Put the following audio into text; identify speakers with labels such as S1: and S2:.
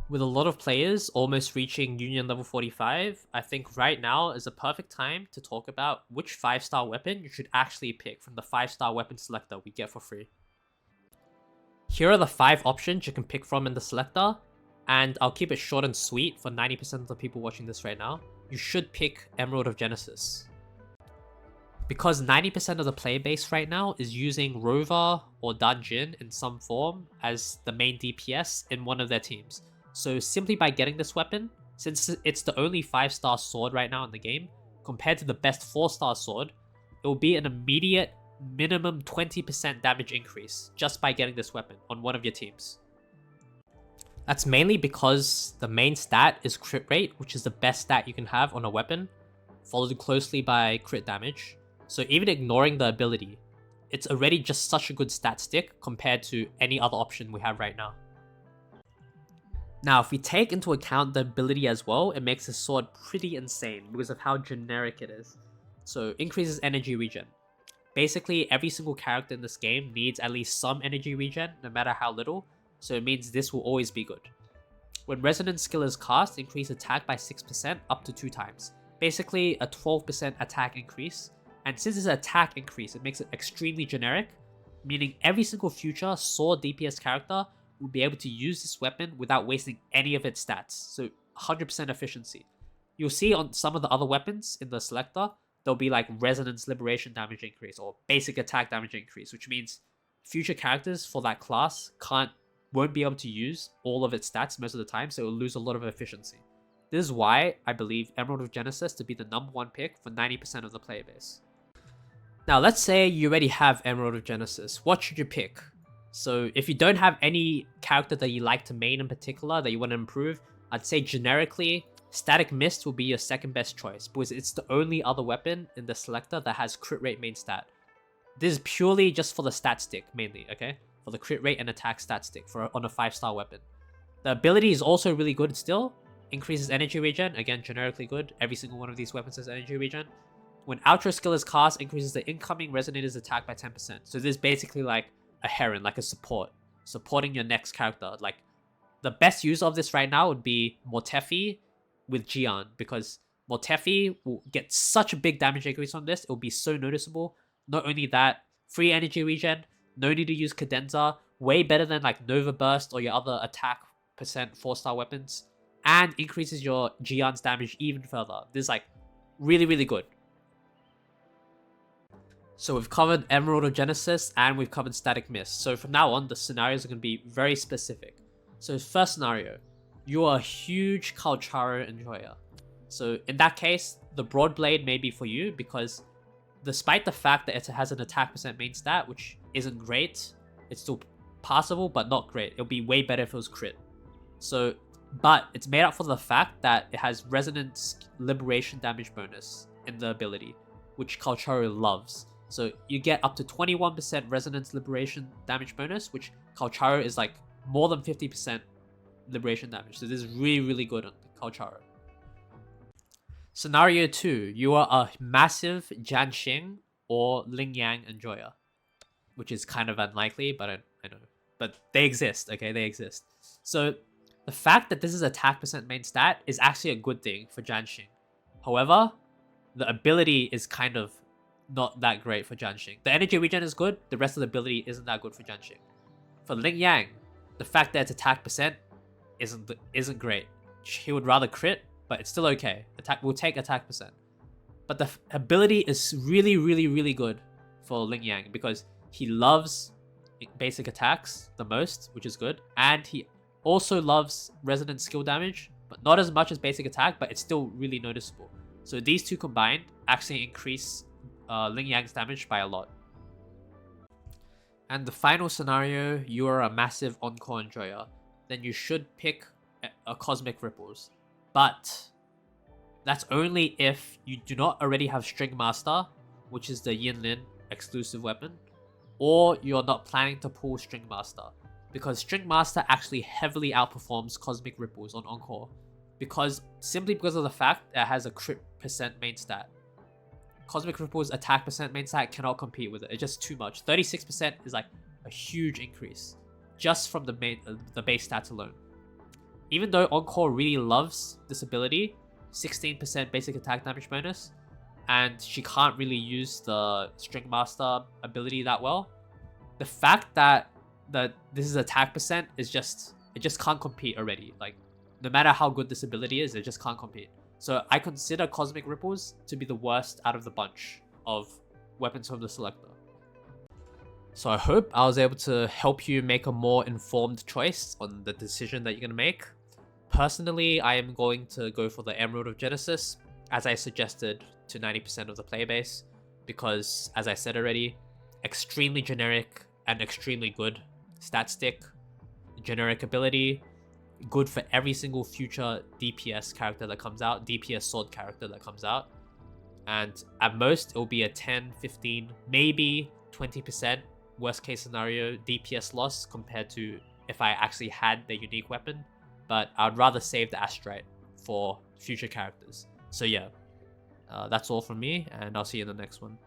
S1: With a lot of players almost reaching Union level 45, I think right now is a perfect time to talk about which 5-star weapon you should actually pick from the 5-star weapon selector we get for free. Here are the 5 options you can pick from in the selector, and I'll keep it short and sweet for 90% of the people watching this right now. You should pick Emerald of Genesis. Because 90% of the player base right now is using Rover or Dungeon in some form as the main DPS in one of their teams. So simply by getting this weapon, since it's the only 5-star sword right now in the game, compared to the best 4-star sword, it will be an immediate minimum 20% damage increase just by getting this weapon on one of your teams. That's mainly because the main stat is crit rate, which is the best stat you can have on a weapon, followed closely by crit damage. So even ignoring the ability, it's already just such a good stat stick compared to any other option we have right now. Now, if we take into account the ability as well, it makes the sword pretty insane because of how generic it is. So, increases energy regen. Basically, every single character in this game needs at least some energy regen, no matter how little, so it means this will always be good. When Resonance skill is cast, increase attack by 6% up to 2 times. Basically, a 12% attack increase, and since it's an attack increase, it makes it extremely generic, meaning every single future sword DPS character will be able to use this weapon without wasting any of its stats, so 100% efficiency. You'll see on some of the other weapons in the selector, there'll be like Resonance Liberation damage increase or basic attack damage increase, which means future characters for that class won't be able to use all of its stats most of the time, so it will lose a lot of efficiency. This is why I believe Emerald of Genesis to be the #1 pick for 90% of the player base. Now, let's say you already have Emerald of Genesis. What should you pick? So if you don't have any character that you like to main in particular that you want to improve, I'd say generically, Static Mist will be your second best choice because it's the only other weapon in the selector that has crit rate main stat. This is purely just for the stat stick mainly, okay? For the crit rate and attack stat stick on a 5-star weapon. The ability is also really good still. Increases energy regen, again generically good. Every single one of these weapons has energy regen. When Outro skill is cast, increases the incoming Resonator's attack by 10%. So this is basically like a Heron, like a support. Supporting your next character. Like, the best use of this right now would be Mortefi with Gian, because Mortefi will get such a big damage increase on this. It will be so noticeable. Not only that, free energy regen, no need to use Cadenza, way better than like Nova Burst or your other attack percent 4-star weapons, and increases your Gian's damage even further. This is like really, really good. So we've covered Emerald of Genesis and we've covered Static Mist. So from now on, the scenarios are going to be very specific. So first scenario, you are a huge Kalcharo enjoyer. So in that case, the Broadblade may be for you because despite the fact that it has an attack percent main stat, which isn't great, it's still passable but not great. It'll be way better if it was crit. So, but it's made up for the fact that it has Resonance Liberation damage bonus in the ability, which Kalcharo loves. So you get up to 21% Resonance Liberation damage bonus, which Kalcharo is like more than 50% liberation damage. So this is really, really good on Kalcharo. Scenario 2, you are a massive Janshing or Ling Yang enjoyer, which is kind of unlikely, but I know. But they exist, okay? They exist. So the fact that this is attack percent main stat is actually a good thing for Janshing. However, the ability is kind of not that great for Janshing. The energy regen is good, the rest of the ability isn't that good for Janshing. For Ling Yang, the fact that its attack percent isn't great. He would rather crit, but it's still okay. We'll take attack percent. But the ability is really, really, really good for Ling Yang because he loves basic attacks the most, which is good. And he also loves resonant skill damage, but not as much as basic attack, but it's still really noticeable. So these two combined actually increase Ling Yang's damage by a lot. And the final scenario, you are a massive Encore enjoyer, then you should pick a Cosmic Ripples. But that's only if you do not already have String Master, which is the Yinlin exclusive weapon, or you're not planning to pull String Master, because String Master actually heavily outperforms Cosmic Ripples on Encore, simply because of the fact that it has a crit percent main stat. Cosmic Ripple's attack percent main stat cannot compete with it. It's just too much. 36% is like a huge increase just from the base stats alone. Even though Encore really loves this ability, 16% basic attack damage bonus, and she can't really use the String Master ability that well, the fact that this is attack percent is just, it just can't compete already. Like, no matter how good this ability is, it just can't compete. So I consider Cosmic Ripples to be the worst out of the bunch of weapons from the selector. So I hope I was able to help you make a more informed choice on the decision that you're going to make. Personally, I am going to go for the Emerald of Genesis, as I suggested to 90% of the player base, because, as I said already, extremely generic and extremely good stat stick, generic ability, good for every single future DPS character that comes out, DPS sword character that comes out, and at most it will be a 10, 15, maybe 20% worst case scenario DPS loss compared to if I actually had the unique weapon, but I'd rather save the Astrite for future characters. So yeah, that's all from me, and I'll see you in the next one.